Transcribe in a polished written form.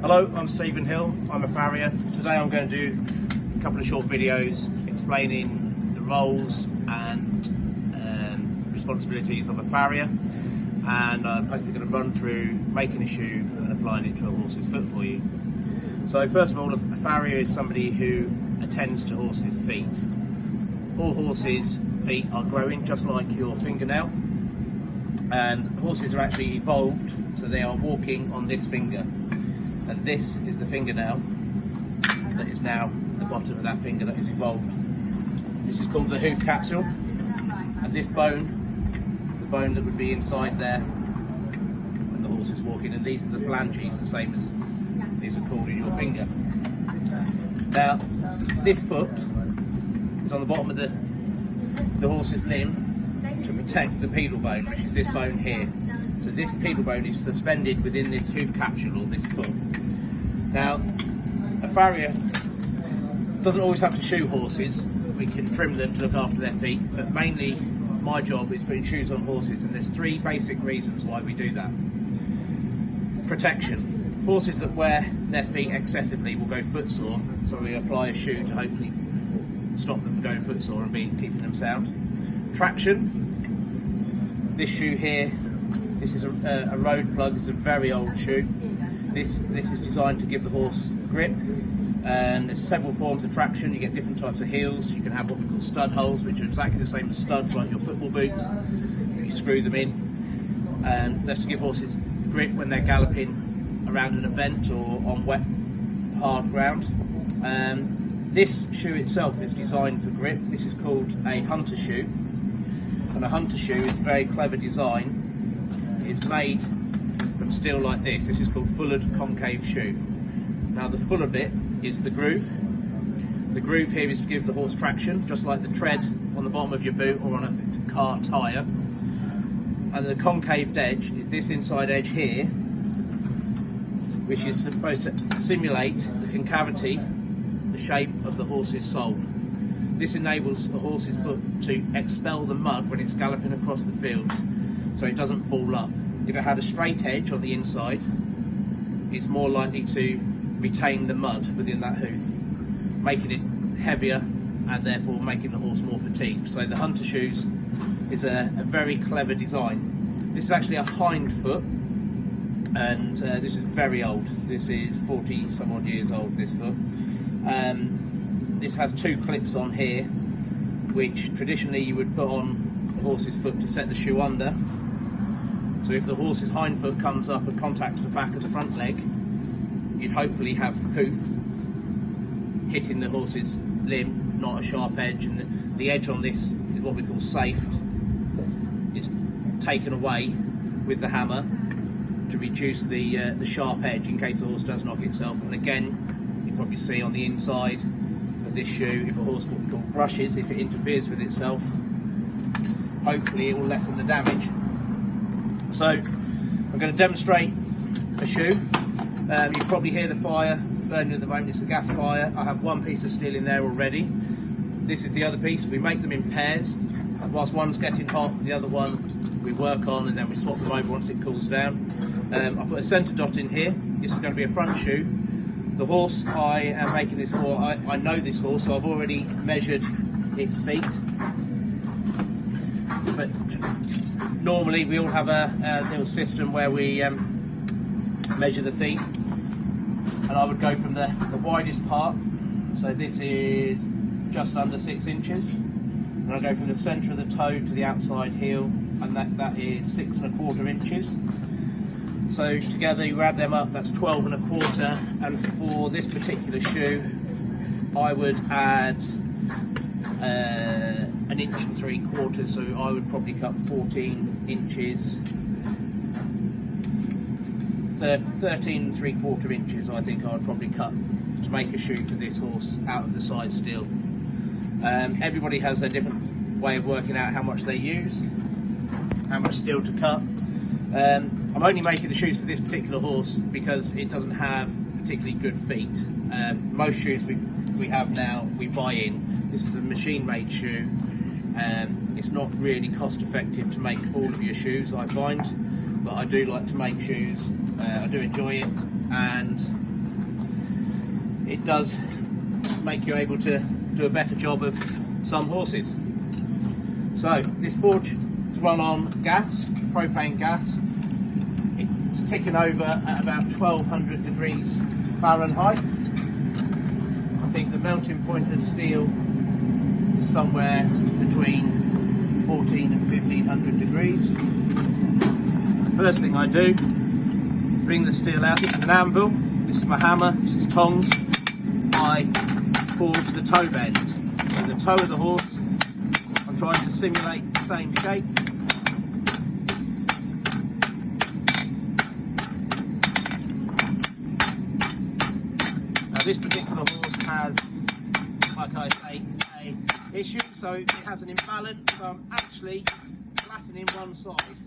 Hello, I'm Stephen Hill, I'm a farrier. Today I'm going to do a couple of short videos explaining the roles and responsibilities of a farrier, and I'm hopefully going to run through making a shoe and applying it to a horse's foot for you. So first of all, a farrier is somebody who attends to horses' feet. All horses' feet are growing just like your fingernail, and horses are actually evolved, so they are walking on this finger. And this is the fingernail that is now the bottom of that finger that is evolved. This is called the hoof capsule, and this bone is the bone that would be inside there when the horse is walking, and these are the phalanges, the same as these are called in your finger. Now, this foot is on the bottom of the horse's limb to protect the pedal bone, which is this bone here. So this pedal bone is suspended within this hoof capsule, or this foot. Now, a farrier doesn't always have to shoe horses. We can trim them to look after their feet, but mainly my job is putting shoes on horses, and there's three basic reasons why we do that. Protection. Horses that wear their feet excessively will go footsore, so we apply a shoe to hopefully stop them from going footsore and keeping them sound. Traction. This shoe here, this is a road plug. This is a very old shoe. This is designed to give the horse grip, and there's several forms of traction. You get different types of heels. You can have what we call stud holes, which are exactly the same as studs like your football boots. You screw them in, and that's to give horses grip when they're galloping around an event or on wet, hard ground. This shoe itself is designed for grip. This is called a hunter shoe, and a hunter shoe is a very clever design. It's made from steel like this. This is called fullered concave shoe. Now the fuller bit is the groove. The groove here is to give the horse traction, just like the tread on the bottom of your boot or on a car tyre. And the concave edge is this inside edge here, which is supposed to simulate the concavity, the shape of the horse's sole. This enables the horse's foot to expel the mud when it's galloping across the fields, so it doesn't ball up. If it had a straight edge on the inside, it's more likely to retain the mud within that hoof, making it heavier and therefore making the horse more fatigued. So the hunter shoes is a very clever design. This is actually a hind foot, and this is very old. This is 40 some odd years old, this foot. This has two clips on here, which traditionally you would put on the horse's foot to set the shoe under. So if the horse's hind foot comes up and contacts the back of the front leg, you'd hopefully have hoof hitting the horse's limb, not a sharp edge. And the edge on this is what we call safe. It's taken away with the hammer to reduce the sharp edge in case the horse does knock itself. And again, you probably see on the inside of this shoe, if a horse, what we call brushes, if it interferes with itself, hopefully it will lessen the damage. So I'm going to demonstrate a shoe. You can probably hear the fire burning at the moment. It's a gas fire. I have one piece of steel in there already. This is the other piece. We make them in pairs, and whilst one's getting hot, the other one we work on, and then we swap them over once it cools down. I put a centre dot in here. This is going to be a front shoe. The horse I am making this for, I know this horse, so I've already measured its feet. But normally we all have a little system where we measure the feet, and I would go from the widest part, so this is just under 6 inches, and I go from the centre of the toe to the outside heel, and that is 6 1/4 inches. So together you add them up, that's 12 1/4, and for this particular shoe I would add 1 3/4 inches, so I would probably cut 14 inches, 13 3/4 inches I think I would probably cut to make a shoe for this horse out of the size steel. Everybody has a different way of working out how much they use, how much steel to cut. I'm only making the shoes for this particular horse because it doesn't have particularly good feet. Most shoes we have now we buy in. This is a machine-made shoe. It's not really cost effective to make all of your shoes, I find, but I do like to make shoes. I do enjoy it, and does make you able to do a better job of some horses. So this forge is run on gas, propane gas. It's ticking over at about 1200 degrees Fahrenheit. I think the melting point of steel is somewhere between 14 and 1500 degrees. The first thing I do, bring the steel out. This is an anvil, this is my hammer, this is tongs. I forge the toe bend. So the toe of the horse, I'm trying to simulate the same shape. Now this particular horse has, like I say, a issue, so it has an imbalance, so I'm actually flattening one side.